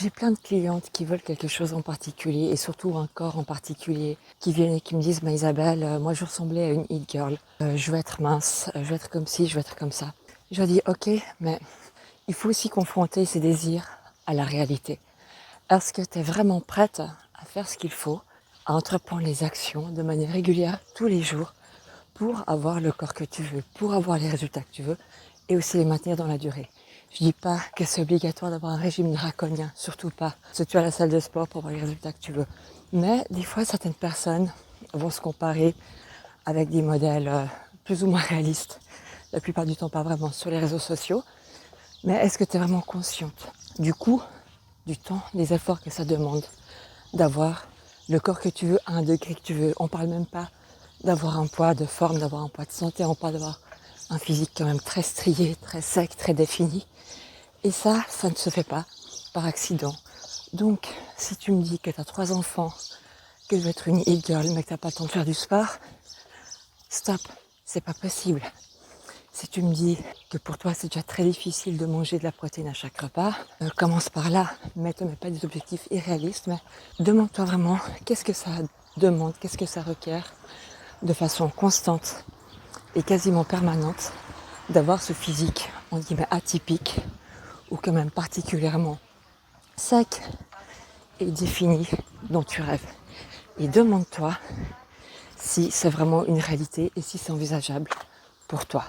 J'ai plein de clientes qui veulent quelque chose en particulier et surtout un corps en particulier, qui viennent et qui me disent « Isabelle, moi je ressemblais à une hit girl, je veux être mince, je veux être comme ci, je veux être comme ça ». Je leur dis « Ok, mais il faut aussi confronter ses désirs à la réalité. Est-ce que tu es vraiment prête à faire ce qu'il faut, à entreprendre les actions de manière régulière tous les jours pour avoir le corps que tu veux, pour avoir les résultats que tu veux et aussi les maintenir dans la durée ?» Je dis pas que c'est obligatoire d'avoir un régime draconien, surtout pas. Si tu as la salle de sport pour avoir les résultats que tu veux. Mais des fois, certaines personnes vont se comparer avec des modèles plus ou moins réalistes. La plupart du temps, pas vraiment sur les réseaux sociaux. Mais est-ce que tu es vraiment consciente du coût, du temps, des efforts que ça demande d'avoir le corps que tu veux à un degré que tu veux? On parle même pas d'avoir un poids de forme, d'avoir un poids de santé, on parle d'avoir un physique quand même très strié, très sec, très défini. Et ça ne se fait pas par accident. Donc, si tu me dis que tu as 3 enfants, que tu veux être une hit girl, mais que tu n'as pas le temps de faire du sport, stop, c'est pas possible. Si tu me dis que pour toi c'est déjà très difficile de manger de la protéine à chaque repas, commence par là, mais ne te mets pas des objectifs irréalistes, mais demande-toi vraiment qu'est-ce que ça demande, qu'est-ce que ça requiert de façon constante et quasiment permanente d'avoir ce physique, on dit mais atypique, ou quand même particulièrement sec et défini dont tu rêves. Et demande-toi si c'est vraiment une réalité et si c'est envisageable pour toi.